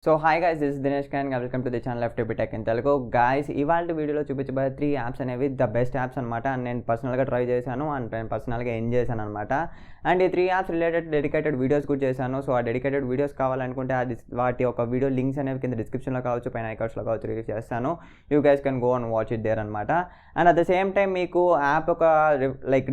So hi guys, this is Dinesh Khan. Welcome to the channel FTP Tech in Telugu. Guys, ఇవాళ వీడియోలో చూపించబోయే 3 apps అనేవి the best apps అనమాట. And నేను పర్సనల్గా ట్రై చేశాను అండ్ నేను పర్సనల్గా ఎంజాయ్ చేశాను అనమాట. అండ్ ఈ 3 యాప్స్ రిలేటెడ్ డెడికేటెడ్ వీడియోస్ కూడా చేశాను. సో ఆ డెడికేటెడ్ వీడియోస్ కావాలనుకుంటే వాటి ఒక వీడియో లింక్స్ అనేవి కింద డిస్క్రిప్షన్లో కావచ్చు, పైన ఐకార్డ్స్లో కావచ్చు రిలీజ్ చేస్తాను. You guys can go and watch it there అనమాట. And at the same time మీకు యాప్ ఒక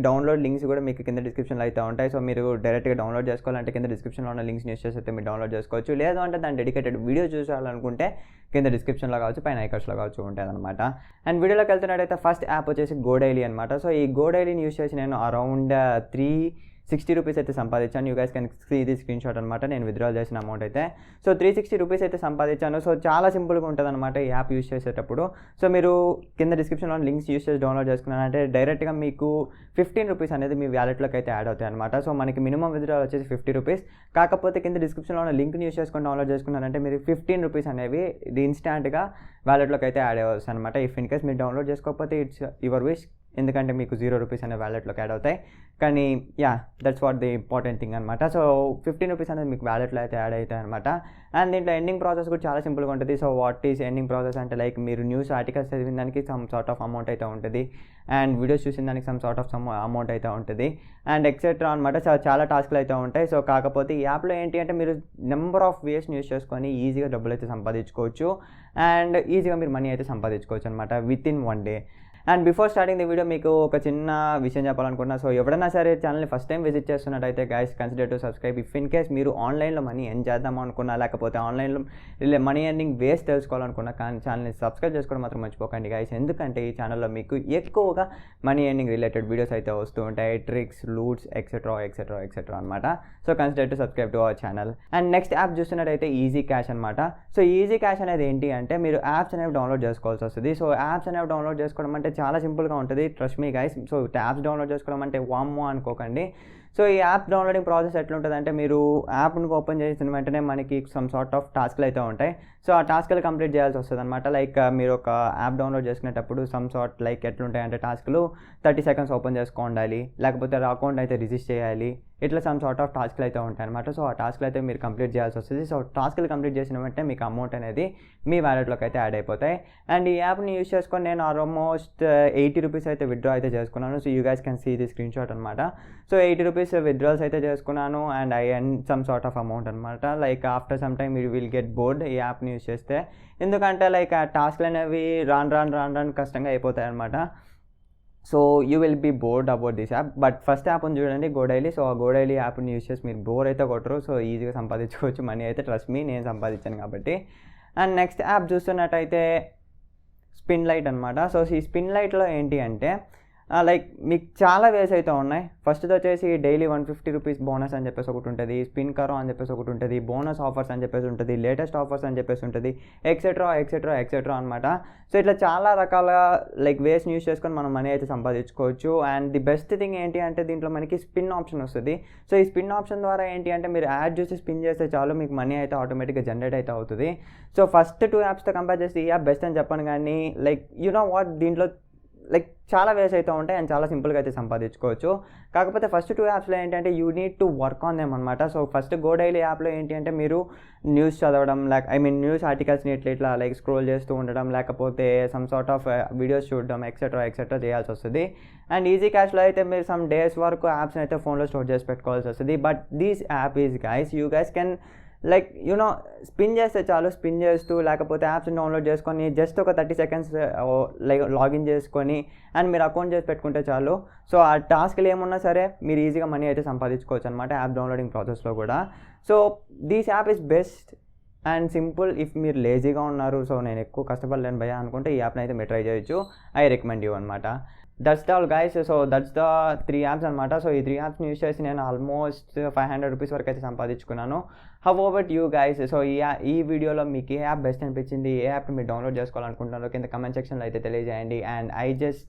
డౌన్లోడ్ లింక్స్ కూడా మీకు కింద డిస్క్రిప్షన్లో అయితే ఉంటాయి. సో మీరు డైరెక్ట్గా డౌన్లోడ్ చేసుకోవాలంటే కింద డిస్క్రిప్షన్లో ఉన్న లింక్స్ యూస్ చేసి అయితే మీరు డౌన్లోడ్ చేసుకోవచ్చు. లేదు అంటే దాని డెడికేటెడ్ వీడియో చూసాలనుకుంటే కింద డిస్క్రిప్షన్లో కావచ్చు, పైన ఐకార్డ్స్లో కావచ్చు ఉంటుంది అనమాట. అండ్ వీడియోలోకి వెళ్తున్నట్టయితే ఫస్ట్ యాప్ వచ్చేసి GoDaily అనమాట. సో ఈ GoDailyని యూస్ చేసి నేను అరౌండ్ 360 రూపీస్ అయితే సంపాదించాను. You guys can see the screen shot అనమాట. నేను విత్డ్రా చేసిన అమౌంట్ అయితే సో 360 రూపీస్ అయితే సంపాదించాను. సో చాలా సింపుల్గా ఉంటుంది అనమాట ఈ యాప్ యూస్ చేసేటప్పుడు. సో మీరు కింద డిస్క్రిప్షన్లో లింక్స్ యూస్ చేసి డౌన్లోడ్ చేసుకున్నారంటే డైరెక్ట్గా మీకు 15 రూపీస్ అనేది మీ వ్యాలెట్లోకి అయితే యాడ్ అవుతాయి అనమాట. సో మనకి మినిమం విత్డ్రా వచ్చేసి 50 రూపీస్. కాకపోతే కింద డిస్క్రిప్షన్లో ఉన్న లింక్ని యూస్ చేసుకొని డౌన్లోడ్ చేసుకున్నారంటే మీరు 15 రూపీస్ అనేవి ఇన్స్టాంట్గా వ్యాలెట్లోకి అయితే యాడ్ అవ్వచ్చు అనమాట. ఇఫ్ ఇన్ కేస్ మీరు డౌన్లోడ్ చేసుకోకపోతే ఇట్స్ యువర్ విష్, ఎందుకంటే మీకు 0 రూపీస్ అనే వ్యాలెట్లోకి యాడ్ అవుతాయి. కానీ that's what the important thing అనమాట. సో 15 రూపీస్ అనేది మీకు వ్యాలెట్లో అయితే యాడ్ అవుతాయి అనమాట. అండ్ దీంట్లో ఎండింగ్ ప్రాసెస్ కూడా చాలా సింపుల్గా ఉంటుంది. So what is ending process అంటే లైక్ మీరు న్యూస్ ఆర్టికల్స్ చదివిన దానికి సమ్ సార్ట్ ఆఫ్ అమౌంట్ అయితే ఉంటుంది. అండ్ వీడియోస్ చూసిన దానికి సమ్ సార్ట్ ఆఫ్ అమౌంట్ అయితే ఉంటుంది. అండ్ ఎక్సెట్రా అనమాట. చాలా టాస్క్లు అయితే ఉంటాయి. సో కాకపోతే ఈ యాప్లో ఏంటి అంటే మీరు నెంబర్ ఆఫ్ వేస్ని యూస్ చేసుకొని ఈజీగా డబ్బులు అయితే సంపాదించుకోవచ్చు. అండ్ ఈజీగా మీరు మనీ అయితే సంపాదించుకోవచ్చు అనమాట within 1 day. And before starting the video మీకు ఒక చిన్న విషయం చెప్పాలనుకుంటున్నా. సో ఎవరైనా సరే ఛానల్ని ఫస్ట్ టైం విజిట్ చేస్తున్నట్టయితే guys consider to subscribe. If in case మీరు ఆన్లైన్లో మనీ ఎర్న్ చేద్దాం అనుకున్నా, లేకపోతే ఆన్లైన్లో మనీ ఎర్నింగ్ వేస్ తెలుసుకోవాలనుకున్నా, కానీ ఛానల్ని సబ్స్క్రైబ్ చేసుకోవడం మాత్రం మర్చిపోకండి గైస్. ఎందుకంటే ఈ ఛానల్లో మీకు ఎక్కువగా మనీ ఎర్నింగ్ రిలేటెడ్ వీడియోస్ అయితే వస్తూ ఉంటాయి. ట్రిక్స్, లూట్స్, ఎక్సెట్రా అనమాట. So consider to subscribe to our channel. And next app చూస్తున్నట్టయితే EasyCash అనమాట. సో EasyCash అనేది ఏంటి అంటే మీరు యాప్స్ అనేవి డౌన్లోడ్ చేసుకోవాల్సి వస్తుంది. సో యాప్స్ అనేవి డౌన్లోడ్ చేసుకోవడం అంటే చాలా సింపుల్గా ఉంటుంది. Trust me guys. So apps download చేసుకోవడం అంటే వామ్మో అనుకోకండి. సో ఈ యాప్ డౌన్లోడింగ్ ప్రాసెస్ ఎట్లుంటుంది అంటే మీరు యాప్ని ఓపెన్ చేసిన వెంటనే మనకి సమ్ సార్ట్ ఆఫ్ టాస్క్లు అయితే ఉంటాయి. సో ఆ టాస్క్లు కంప్లీట్ చేయాల్సి వస్తుంది అనమాట. లైక్ మీరు ఒక యాప్ డౌన్లోడ్ చేసుకునేటప్పుడు సమ్ సార్ట్ లైక్ ఎట్లుంటాయి అంటే టాస్క్లు 30 సెకండ్స్ ఓపెన్ చేసుకోండాలి, లేకపోతే అకౌంట్ అయితే రిజిస్టర్ చేయాలి. ఇట్లా సమ్ సార్ట్ ఆఫ్ టాస్క్లు అయితే ఉంటాయి అనమాట. సో ఆ టాస్క్లు అయితే మీరు కంప్లీట్ చేయాల్సి వస్తుంది. సో టాస్క్లు కంప్లీట్ చేసిన వెంటనే మీకు అమౌంట్ అనేది మీ వ్యాలెట్లోకి అయితే యాడ్ అయిపోతాయి. అండ్ ఈ యాప్ని యూస్ చేసుకొని నేను ఆల్మోస్ట్ 80 రూపీస్ అయితే విత్డ్రా అయితే చేసుకున్నాను. So you guys can see the screen shot అనమాట. సో 80 రూపీస్ విత్డ్రాల్స్ అయితే చేసుకున్నాను. And I earn some sort of amount అనమాట. Like after some time you will get bored ఈ యాప్ని యూస్ చేస్తే. ఎందుకంటే లైక్ ఆ టాస్క్లు అనేవి రాను కష్టంగా అయిపోతాయి అనమాట. So you will be bored about this app. But first app ఉంది చూడండి, GoDaily. సో ఆ GoDaily యాప్ని యూస్ చేసి మీరు బోర్ అయితే కొట్టరు. సో ఈజీగా సంపాదించుకోవచ్చు మనీ అయితే. ట్రస్ట్ మీ, నేను సంపాదించాను కాబట్టి. అండ్ నెక్స్ట్ యాప్ చూస్తున్నట్టయితే Spinlite అనమాట. సో ఈ Spinliteలో ఏంటి అంటే లైక్ మీకు చాలా వేస్ అయితే ఉన్నాయి. ఫస్ట్ది వచ్చేసి డైలీ 150 రూపీస్ బోనస్ అని చెప్పేసి ఒకటి ఉంటుంది, స్పిన్ కరో అని చెప్పేసి ఒకటి ఉంటుంది, బోనస్ ఆఫర్స్ అని చెప్పేసి ఉంటుంది, లేటెస్ట్ ఆఫర్స్ అని చెప్పేసి ఉంటుంది, ఎక్సెట్రా అనమాట. సో ఇట్లా చాలా రకాల లైక్ వేస్ని యూస్ చేసుకొని మనం మనీ అయితే సంపాదించుకోవచ్చు. అండ్ ది బెస్ట్ థింగ్ ఏంటి అంటే దీంట్లో మనకి స్పిన్ ఆప్షన్ వస్తుంది. సో ఈ స్పిన్ ఆప్షన్ ద్వారా ఏంటి అంటే మీరు యాడ్ చూసి స్పిన్ చేస్తే చాలు మీకు మనీ అయితే ఆటోమేటిక్గా జనరేట్ అయితే అవుతుంది. సో ఫస్ట్ 2 యాప్స్తో కంపేర్ చేస్తే ఈ యాప్ బెస్ట్ అని చెప్పాను. కానీ లైక్ యు నో వాట్, దీంట్లో లైక్ చాలా వేస్ అయితే ఉంటాయి అండ్ చాలా సింపుల్గా అయితే సంపాదించుకోవచ్చు. కాకపోతే ఫస్ట్ 2 యాప్స్లో ఏంటంటే you need to work on them అనమాట. సో ఫస్ట్ GoDaily యాప్లో ఏంటి అంటే మీరు న్యూస్ చదవడం, న్యూస్ ఆర్టికల్స్ని ఇట్లా లైక్ స్క్రోల్ చేస్తూ ఉండడం, లేకపోతే సమ్ సార్ట్ ఆఫ్ వీడియోస్ చూడడం, ఎక్సెట్రా చేయాల్సి వస్తుంది. అండ్ EasyCashలో అయితే మీరు సమ్ డేస్ వరకు యాప్స్ని అయితే ఫోన్లో స్టోర్ చేసి పెట్టుకోవాల్సి వస్తుంది. But this app is guys, you guys can like spin చేస్తే చాలు. స్పిన్ చేస్తూ లేకపోతే యాప్స్ని డౌన్లోడ్ చేసుకొని జస్ట్ ఒక 30 సెకండ్స్ లైక్ లాగిన్ చేసుకొని అండ్ మీరు అకౌంట్ చేసి పెట్టుకుంటే చాలు. సో ఆ టాస్క్లు ఏమున్నా సరే మీరు ఈజీగా మనీ అయితే సంపాదించుకోవచ్చు అనమాట యాప్ డౌన్లోడింగ్ ప్రాసెస్లో కూడా. So this app is best and simple. If మీరు లేజీగా ఉన్నారు, సో నేను ఎక్కువ కష్టపడలేను భయ్యా అనుకుంటే ఈ యాప్ని అయితే మీరు ట్రై చేయొచ్చు. ఐ రికమెండ్ యూ అనమాట. That's all guys. So that's the 3 apps అనమాట. సో ఈ 3 యాప్స్ని యూస్ చేసి నేను ఆల్మోస్ట్ 500 రూపీస్ వరకు అయితే సంపాదించుకున్నాను. How about you guys? So ఈ వీడియోలో మీకు ఏ యాప్ బెస్ట్ అనిపించింది, ఏ యాప్ని మీరు డౌన్లోడ్ చేసుకోవాలనుకుంటున్నారో కింద కమెంట్ సెక్షన్లో అయితే తెలియజేయండి. And I just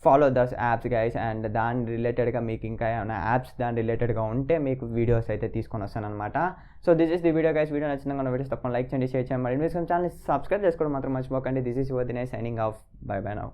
follow this apps guys. And దాని రిలేటెడ్గా మీకు ఇంకా ఏమైనా యాప్స్ దాని రిలేటెడ్గా ఉంటే మీకు వీడియోస్ అయితే తీసుకొని వస్తాను అనమాట. So this is the video guys. Video నచ్చిందా వీడియోస్ తప్పకుండా లైక్ చేయండి, షేర్ చేయండి. మరి మీరు ఛానల్ సబ్స్క్రైబ్ చేసుకోవడం మాత్రం మర్చిపోకండి. This is your Dinesh signing off. By now.